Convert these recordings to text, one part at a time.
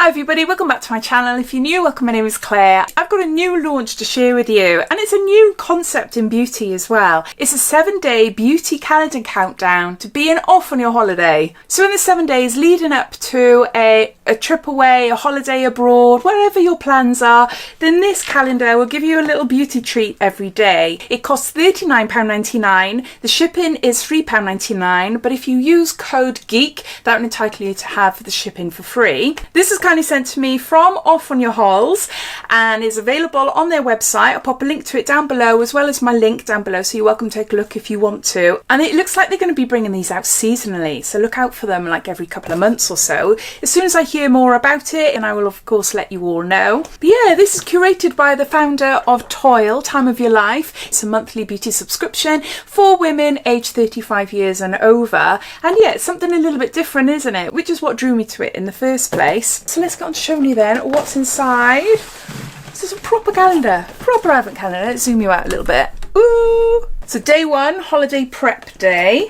Hi everybody, welcome back to my channel. If you're new, welcome, my name is Claire. I've got a new launch to share with you, and it's a new concept in beauty as well. It's a 7-day beauty calendar countdown to being off on your holiday. So in the 7 days leading up to a trip away, a holiday abroad, wherever your plans are, then this calendar will give you a little beauty treat every day. It costs £39.99. The shipping is £3.99, but if you use code GEEK, that will entitle you to have the shipping for free. This is kindly sent to me from Off on Your HOLS and is available on their website. I'll pop a link to it down below as well as my link down below, so you're welcome to take a look if you want to. And it looks like they're going to be bringing these out seasonally, so look out for them like every couple of months or so. As soon as I hear more about it, and I will of course let you all know. But yeah, this is curated by the founder of Toil, Time of Your Life. It's a monthly beauty subscription for women aged 35 years and over. And yeah, it's something a little bit different, isn't it? Which is what drew me to it in the first place. So let's get on to showing you then what's inside. This is a proper calendar, proper advent calendar. Let's zoom you out a little bit. Ooh! So day one, holiday prep day.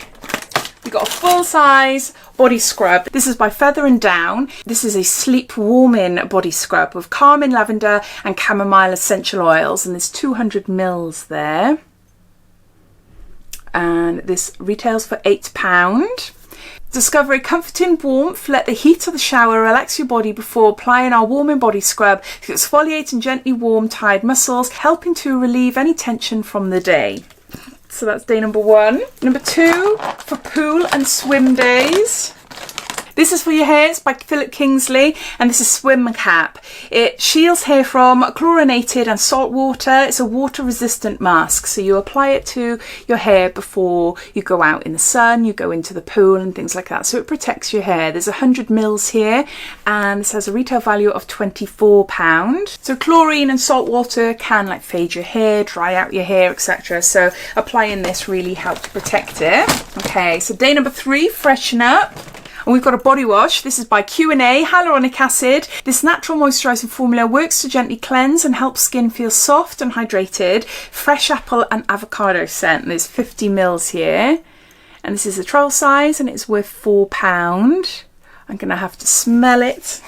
We've got a full-size body scrub. This is by Feather and Down. This is a sleep warming body scrub with calming lavender and chamomile essential oils, and there's 200 mils there. And this retails for £8. Discover a comforting warmth. Let the heat of the shower relax your body before applying our warming body scrub to exfoliate and gently warm tired muscles, helping to relieve any tension from the day. So that's day number one. Number two, for pool and swim days. This is for your hair. It's by Philip Kingsley, and this is Swim Cap. It shields hair from chlorinated and salt water. It's a water resistant mask, so you apply it to your hair before you go out in the sun, you go into the pool and things like that, so it protects your hair. There's 100 mils here, and this has a retail value of £24. So chlorine and salt water can like fade your hair, dry out your hair, etc. So applying this really helps protect it. Okay, so day number three, freshen up. And we've got a body wash. This is by Q&A, hyaluronic acid. This natural moisturising formula works to gently cleanse and help skin feel soft and hydrated. Fresh apple and avocado scent. There's 50 mils here. And this is a travel size and it's worth £4. I'm going to have to smell it.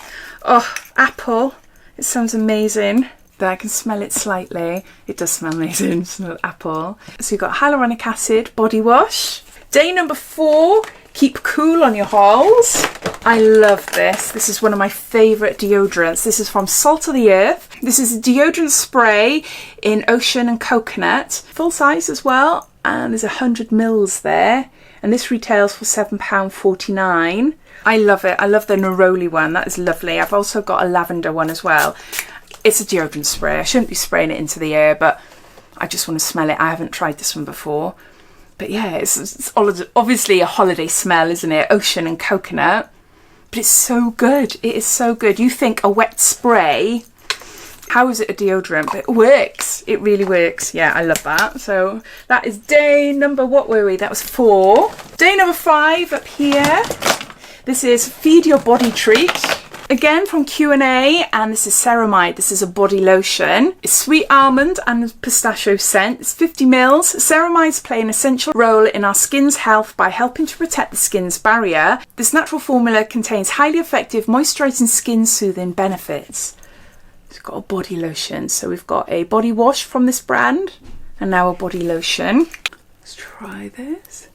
Oh, apple. It sounds amazing. But I can smell it slightly. It does smell amazing. Smell apple. So you've got hyaluronic acid body wash. Day number four. Keep cool on your HOLS. I love this. This is one of my favourite deodorants. This is from Salt of the Earth. This is a deodorant spray in ocean and coconut. Full size as well. And there's 100 mils there. And this retails for £7.49. I love it. I love the neroli one. That is lovely. I've also got a lavender one as well. It's a deodorant spray. I shouldn't be spraying it into the air, but I just want to smell it. I haven't tried this one before. But yeah, it's obviously a holiday smell, isn't it? Ocean and coconut. But it's so good. It is so good. You think a wet spray, how is it a deodorant? But it works. It really works. Yeah, I love that. So that is day number, what were we? That was 4. Day number 5 up here. This is Feed Your Body Treat. Again from Q&A, and this is Ceramide. This is a body lotion. It's sweet almond and pistachio scent. It's 50 mils. Ceramides play an essential role in our skin's health by helping to protect the skin's barrier. This natural formula contains highly effective moisturising skin soothing benefits. We've got a body lotion. So we've got a body wash from this brand and now a body lotion. Let's try this.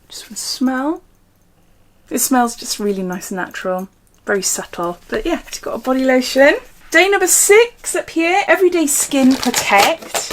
Just want to smell. It smells just really nice and natural. Very subtle, but yeah, it's got a body lotion. Day number 6 up here, Everyday Skin Protect.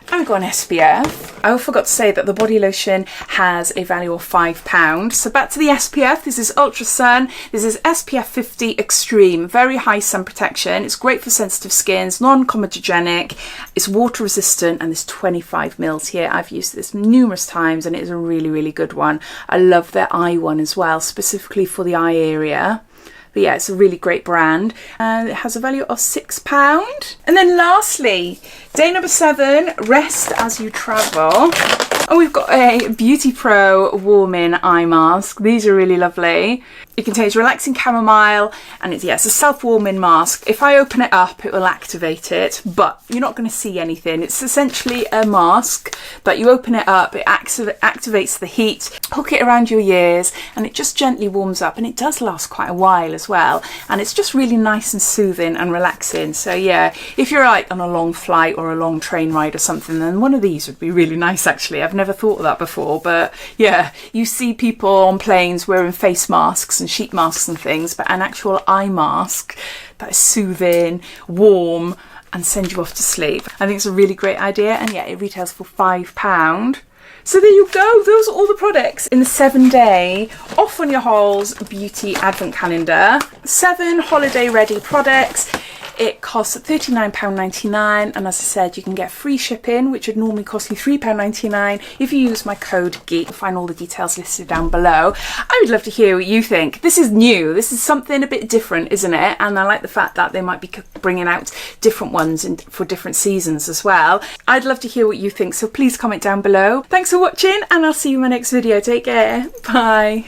And we've got an SPF. I forgot to say that the body lotion has a value of £5. So back to the SPF. This is Ultra Sun. This is SPF 50 Extreme. Very high sun protection. It's great for sensitive skins, non-comedogenic. It's water resistant, and there's 25 mils here. I've used this numerous times and it is a really, really good one. I love their eye one as well, specifically for the eye area. But yeah, it's a really great brand, and it has a value of £6. And then lastly, day number 7, rest as you travel. And we've got a Beauty Pro warming eye mask. These are really lovely. It contains relaxing chamomile, and it's a self-warming mask. If I open it up, it will activate it, but you're not going to see anything. It's essentially a mask, but you open it up, it activates the heat, hook it around your ears, and it just gently warms up, and it does last quite a while as well. And it's just really nice and soothing and relaxing. So yeah, if you're like on a long flight or a long train ride or something, then one of these would be really nice actually. I've never thought of that before, but yeah, you see people on planes wearing face masks and sheet masks and things, but an actual eye mask that is soothing, warm, and send you off to sleep. I think it's a really great idea, and yeah, it retails for £5. So there you go, those are all the products in the 7-day off on your HOLS beauty advent calendar. 7 holiday ready products. It costs £39.99, and as I said, you can get free shipping, which would normally cost you £3.99 if you use my code GEEK. You'll find all the details listed down below. I would love to hear what you think. This is new. This is something a bit different, isn't it? And I like the fact that they might be bringing out different ones for different seasons as well. I'd love to hear what you think, so please comment down below. Thanks for watching, and I'll see you in my next video. Take care. Bye.